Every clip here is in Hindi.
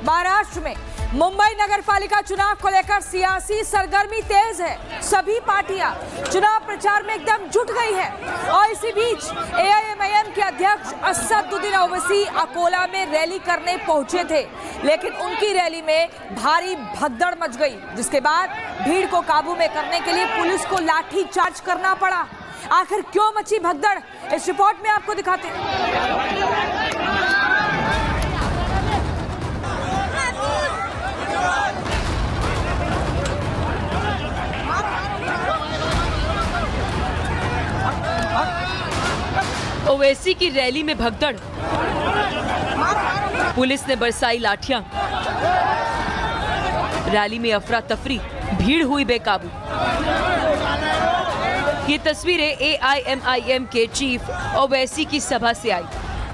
महाराष्ट्र में मुंबई नगर पालिका चुनाव को लेकर सियासी सरगर्मी तेज है। सभी पार्टियां चुनाव प्रचार में एकदम जुट गई है और इसी बीच एआईएमआईएम के अध्यक्ष असदुद्दीन ओवैसी अकोला में रैली करने पहुंचे थे, लेकिन उनकी रैली में भारी भगदड़ मच गई, जिसके बाद भीड़ को काबू में करने के लिए पुलिस को लाठी चार्ज करना पड़ा। आखिर क्यों मची भगदड़, इस रिपोर्ट में आपको दिखाते हैं। ओवैसी की रैली में भगदड़, पुलिस ने बरसाई लाठियां, रैली में अफरा तफरी, भीड़ हुई बेकाबू। ये तस्वीरें एआईएमआईएम के चीफ ओवैसी की सभा से आई।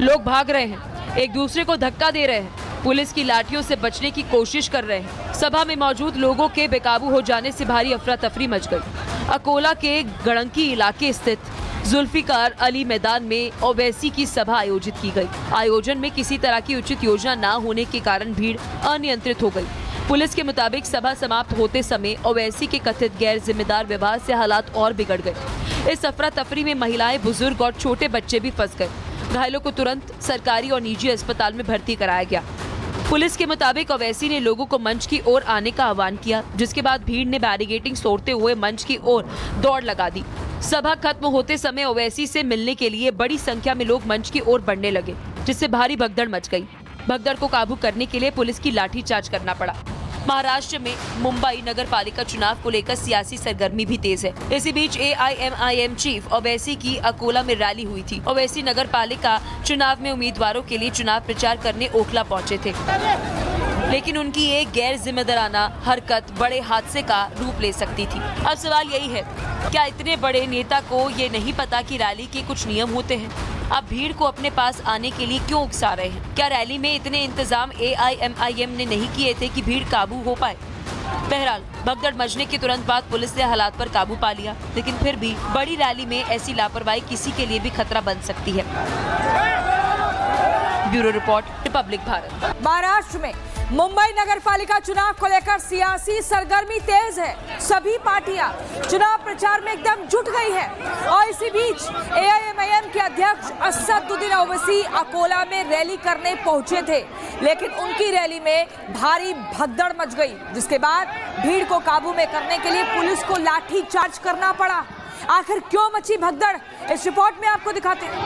लोग भाग रहे हैं, एक दूसरे को धक्का दे रहे हैं, पुलिस की लाठियों से बचने की कोशिश कर रहे हैं। सभा में मौजूद लोगों के बेकाबू हो जाने से भारी अफरा तफरी मच गई। अकोला के गड़ंकी इलाके स्थित जुल्फिकार अली मैदान में ओवैसी की सभा आयोजित की गई। आयोजन में किसी तरह की उचित योजना न होने के कारण भीड़ अनियंत्रित हो गई। पुलिस के मुताबिक सभा समाप्त होते समय ओवैसी के कथित गैर जिम्मेदार व्यवहार से हालात और बिगड़ गए। इस अफरा तफरी में महिलाएं, बुजुर्ग और छोटे बच्चे भी फंस गए। घायलों को तुरंत सरकारी और निजी अस्पताल में भर्ती कराया गया। पुलिस के मुताबिक ओवैसी ने लोगों को मंच की ओर आने का आह्वान किया, जिसके बाद भीड़ ने बैरिकेडिंग तोड़ते हुए मंच की ओर दौड़ लगा दी। सभा खत्म होते समय ओवैसी से मिलने के लिए बड़ी संख्या में लोग मंच की ओर बढ़ने लगे, जिससे भारी भगदड़ मच गई। भगदड़ को काबू करने के लिए पुलिस की लाठीचार्ज करना पड़ा। महाराष्ट्र में मुंबई नगर पालिका चुनाव को लेकर सियासी सरगर्मी भी तेज है। इसी बीच एआईएमआईएम चीफ ओवैसी की अकोला में रैली हुई थी। ओवैसी नगर पालिका चुनाव में उम्मीदवारों के लिए चुनाव प्रचार करने ओखला पहुंचे थे, लेकिन उनकी एक गैर जिम्मेदाराना हरकत बड़े हादसे का रूप ले सकती थी। अब सवाल यही है, क्या इतने बड़े नेता को ये नहीं पता कि रैली के कुछ नियम होते हैं? अब भीड़ को अपने पास आने के लिए क्यों उकसा रहे हैं? क्या रैली में इतने इंतजाम एआईएमआईएम ने नहीं किए थे कि भीड़ काबू हो पाए? बहरहाल भगदड़ मचने के तुरंत बाद पुलिस ने हालात पर काबू पा लिया, लेकिन फिर भी बड़ी रैली में ऐसी लापरवाही किसी के लिए भी खतरा बन सकती है। Bureau report, Republic Bharat. Maharashtra में मुंबई नगर पालिका चुनाव को लेकर सियासी सरगर्मी तेज है। सभी पार्टियां चुनाव प्रचार में एकदम जुट गई है और इसी बीच एआईएमआईएम के अध्यक्ष असदुद्दीन ओवैसी अकोला में रैली करने पहुंचे थे, लेकिन उनकी रैली में भारी भगदड़ मच गई, जिसके बाद भीड़ को काबू में करने के लिए पुलिस को लाठी चार्ज करना पड़ा। आखिर क्यों मची भगदड़, इस रिपोर्ट में आपको दिखाते हैं।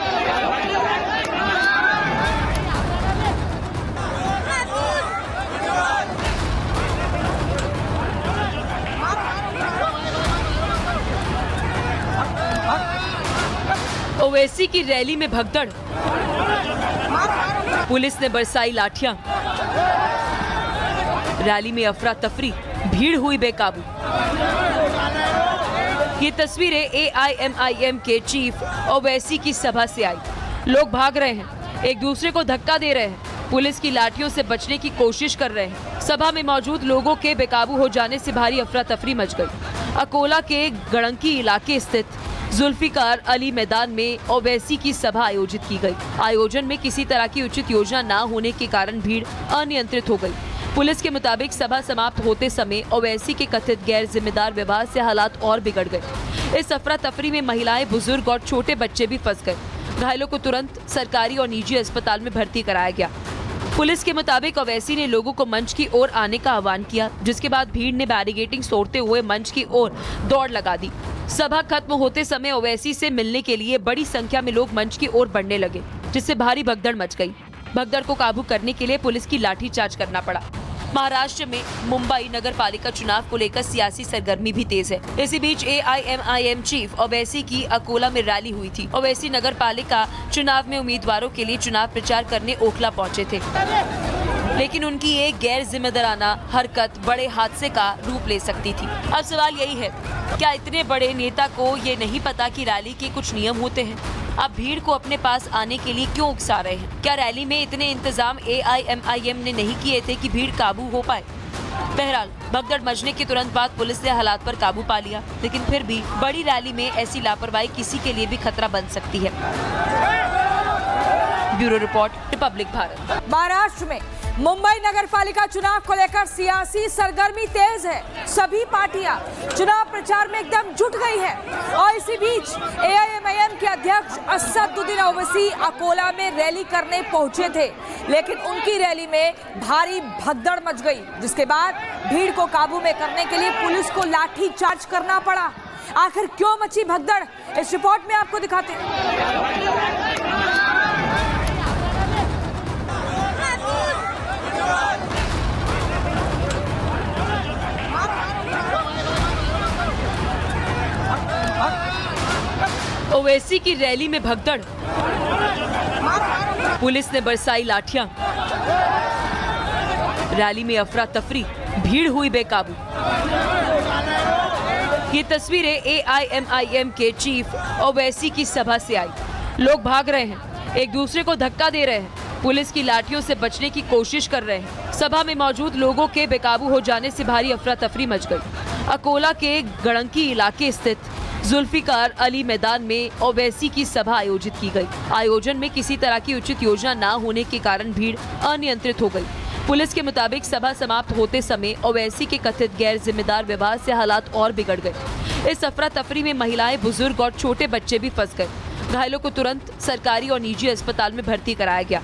ओवैसी की रैली में भगदड़, पुलिस ने बरसाई लाठियां, रैली में अफरा तफरी, भीड़ हुई बेकाबू। ये तस्वीरें एआईएमआईएम के चीफ ओवैसी की सभा से आई। लोग भाग रहे हैं, एक दूसरे को धक्का दे रहे हैं, पुलिस की लाठियों से बचने की कोशिश कर रहे हैं। सभा में मौजूद लोगों के बेकाबू हो जाने से भारी अफरा तफरी मच गई। अकोला के गड़ंकी इलाके स्थित जुल्फिकार अली मैदान में ओवैसी की सभा आयोजित की गई। आयोजन में किसी तरह की उचित योजना न होने के कारण भीड़ अनियंत्रित हो गई। पुलिस के मुताबिक सभा समाप्त होते समय ओवैसी के कथित गैर जिम्मेदार व्यवहार से हालात और बिगड़ गए। इस अफरा तफरी में महिलाएं, बुजुर्ग और छोटे बच्चे भी फंस गए। घायलों को तुरंत सरकारी और निजी अस्पताल में भर्ती कराया गया। पुलिस के मुताबिक ओवैसी ने लोगों को मंच की ओर आने का आह्वान किया, जिसके बाद भीड़ ने बैरिकेडिंग तोड़ते हुए मंच की ओर दौड़ लगा दी। सभा खत्म होते समय ओवैसी से मिलने के लिए बड़ी संख्या में लोग मंच की ओर बढ़ने लगे, जिससे भारी भगदड़ मच गई। भगदड़ को काबू करने के लिए पुलिस की लाठीचार्ज करना पड़ा। महाराष्ट्र में मुंबई नगर पालिका चुनाव को लेकर सियासी सरगर्मी भी तेज है। इसी बीच एआईएमआईएम चीफ ओवैसी की अकोला में रैली हुई थी। ओवैसी नगर पालिका चुनाव में उम्मीदवारों के लिए चुनाव प्रचार करने ओखला पहुंचे थे, लेकिन उनकी एक गैर जिम्मेदाराना हरकत बड़े हादसे का रूप ले सकती थी। अब सवाल यही है, क्या इतने बड़े नेता को ये नहीं पता कि रैली के कुछ नियम होते हैं? अब भीड़ को अपने पास आने के लिए क्यों उकसा रहे हैं? क्या रैली में इतने इंतजाम एआईएमआईएम ने नहीं किए थे कि भीड़ काबू हो पाए? बहरहाल भगदड़ मचने के तुरंत बाद पुलिस ने हालात पर काबू पा लिया, लेकिन फिर भी बड़ी रैली में ऐसी लापरवाही किसी के लिए भी खतरा बन सकती है। Bureau report, Republic Bharat. Maharashtra में मुंबई नगर पालिका चुनाव को लेकर सियासी सरगर्मी तेज है। सभी पार्टियां चुनाव प्रचार में एकदम जुट गई है और इसी बीच एआईएमआईएम के अध्यक्ष असदुद्दीन ओवैसी अकोला में रैली करने पहुंचे थे, लेकिन उनकी रैली में भारी भगदड़ मच गई, जिसके बाद भीड़ को काबू में करने के लिए पुलिस को लाठी चार्ज करना पड़ा। आखिर क्यों मची भगदड़, इस रिपोर्ट में आपको दिखाते हैं। ओवैसी की रैली में भगदड़, पुलिस ने बरसाई लाठियां, रैली में अफरा तफरी, भीड़ हुई बेकाबू। ये तस्वीरें एआईएमआईएम के चीफ ओवैसी की सभा से आई। लोग भाग रहे हैं, एक दूसरे को धक्का दे रहे हैं, पुलिस की लाठियों से बचने की कोशिश कर रहे हैं। सभा में मौजूद लोगों के बेकाबू हो जाने से भारी अफरा तफरी मच गई। अकोला के गड़ंकी इलाके स्थित जुल्फिकार अली मैदान में ओवैसी की सभा आयोजित की गई। आयोजन में किसी तरह की उचित योजना न होने के कारण भीड़ अनियंत्रित हो गई। पुलिस के मुताबिक सभा समाप्त होते समय ओवैसी के कथित गैर जिम्मेदार व्यवहार से हालात और बिगड़ गए। इस अफरा तफरी में महिलाएं, बुजुर्ग और छोटे बच्चे भी फंस गए। घायलों को तुरंत सरकारी और निजी अस्पताल में भर्ती कराया गया।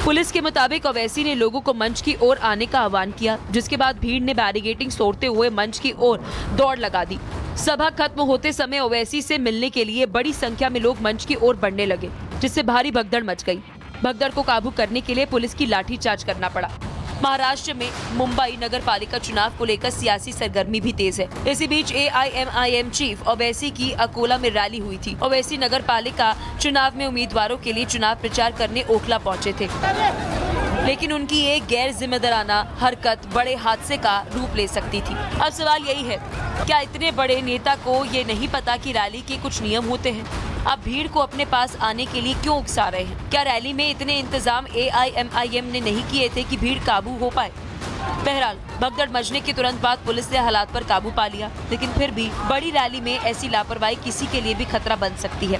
पुलिस के मुताबिक ओवैसी ने लोगों को मंच की ओर आने का आह्वान किया, जिसके बाद भीड़ ने बैरिकेडिंग तोड़ते हुए मंच की ओर दौड़ लगा दी। सभा खत्म होते समय ओवैसी से मिलने के लिए बड़ी संख्या में लोग मंच की ओर बढ़ने लगे, जिससे भारी भगदड़ मच गई। भगदड़ को काबू करने के लिए पुलिस की लाठीचार्ज करना पड़ा। महाराष्ट्र में मुंबई नगर पालिका चुनाव को लेकर सियासी सरगर्मी भी तेज है। इसी बीच एआईएमआईएम चीफ ओवैसी की अकोला में रैली हुई थी। ओवैसी नगर पालिका चुनाव में उम्मीदवारों के लिए चुनाव प्रचार करने ओखला पहुंचे थे, लेकिन उनकी एक गैर जिम्मेदाराना हरकत बड़े हादसे का रूप ले सकती थी। अब सवाल यही है, क्या इतने बड़े नेता को ये नहीं पता कि रैली के कुछ नियम होते हैं? आप भीड़ को अपने पास आने के लिए क्यों उकसा रहे हैं? क्या रैली में इतने इंतजाम एआईएमआईएम ने नहीं किए थे कि भीड़ काबू हो पाए? बहरहाल भगदड़ मचने के तुरंत बाद पुलिस ने हालात पर काबू पा लिया, लेकिन फिर भी बड़ी रैली में ऐसी लापरवाही किसी के लिए भी खतरा बन सकती है।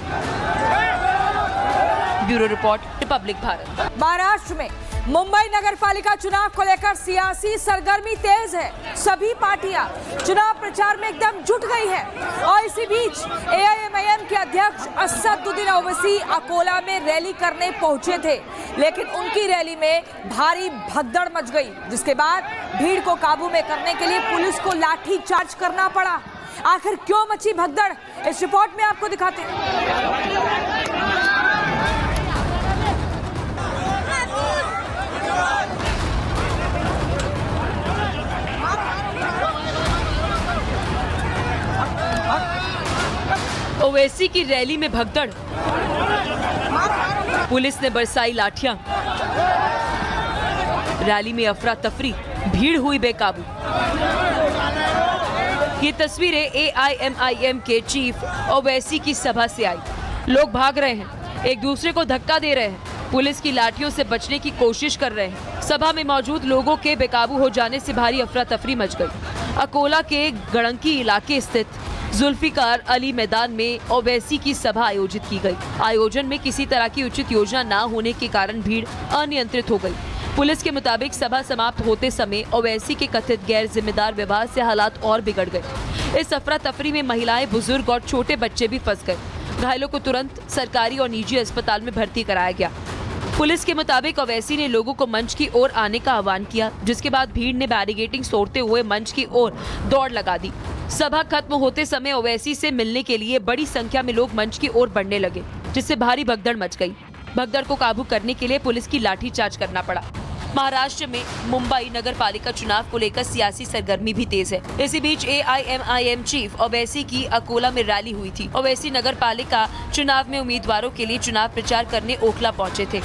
Bureau report, Republic Bharat. Maharashtra में मुंबई नगर पालिका चुनाव को लेकर सियासी सरगर्मी तेज है। सभी पार्टियां चुनाव प्रचार में एकदम जुट गई है और इसी बीच एआईएमआईएम के अध्यक्ष असदुद्दीन ओवैसी अकोला में रैली करने पहुंचे थे, लेकिन उनकी रैली में भारी भगदड़ मच गई, जिसके बाद भीड़ को काबू में करने के लिए पुलिस को लाठी चार्ज करना पड़ा। आखिर क्यों मची भगदड़, इस रिपोर्ट में आपको दिखाते हैं। ओवैसी की रैली में भगदड़, पुलिस ने बरसाई लाठियां, रैली में अफरा तफरी, भीड़ हुई बेकाबू। ये तस्वीरें एआईएमआईएम के चीफ ओवैसी की सभा से आई। लोग भाग रहे हैं, एक दूसरे को धक्का दे रहे हैं, पुलिस की लाठियों से बचने की कोशिश कर रहे हैं। सभा में मौजूद लोगों के बेकाबू हो जाने से भारी अफरा तफरी मच गई। अकोला के गड़ंकी इलाके स्थित जुल्फिकार अली मैदान में ओवैसी की सभा आयोजित की गई। आयोजन में किसी तरह की उचित योजना न होने के कारण भीड़ अनियंत्रित हो गई। पुलिस के मुताबिक सभा समाप्त होते समय ओवैसी के कथित गैर जिम्मेदार व्यवहार से हालात और बिगड़ गए। इस अफरा तफरी में महिलाएं, बुजुर्ग और छोटे बच्चे भी फंस गए। घायलों को तुरंत सरकारी और निजी अस्पताल में भर्ती कराया गया। पुलिस के मुताबिक ओवैसी ने लोगों को मंच की ओर आने का आह्वान किया, जिसके बाद भीड़ ने बैरिकेडिंग तोड़ते हुए मंच की ओर दौड़ लगा दी। सभा खत्म होते समय ओवैसी से मिलने के लिए बड़ी संख्या में लोग मंच की ओर बढ़ने लगे, जिससे भारी भगदड़ मच गई। भगदड़ को काबू करने के लिए पुलिस की लाठीचार्ज करना पड़ा। महाराष्ट्र में मुंबई नगर पालिका चुनाव को लेकर सियासी सरगर्मी भी तेज है। इसी बीच एआईएमआईएम चीफ ओवैसी की अकोला में रैली हुई थी। ओवैसी नगर पालिका चुनाव में उम्मीदवारों के लिए चुनाव प्रचार करने ओखला पहुंचे थे,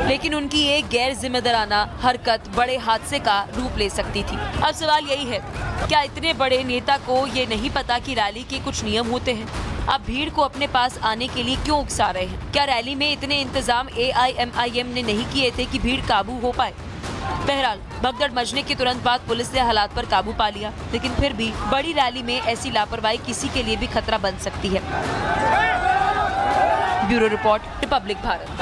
लेकिन उनकी एक गैर जिम्मेदाराना हरकत बड़े हादसे का रूप ले सकती थी। अब सवाल यही है, क्या इतने बड़े नेता को ये नहीं पता कि रैली के कुछ नियम होते हैं? आप भीड़ को अपने पास आने के लिए क्यों उकसा रहे हैं? क्या रैली में इतने इंतजाम एआईएमआईएम ने नहीं किए थे कि भीड़ काबू हो पाए? बहरहाल भगदड़ मचने के तुरंत बाद पुलिस ने हालात पर काबू पा लिया, लेकिन फिर भी बड़ी रैली में ऐसी लापरवाही किसी के लिए भी खतरा बन सकती है। Bureau report, Republic Bharat.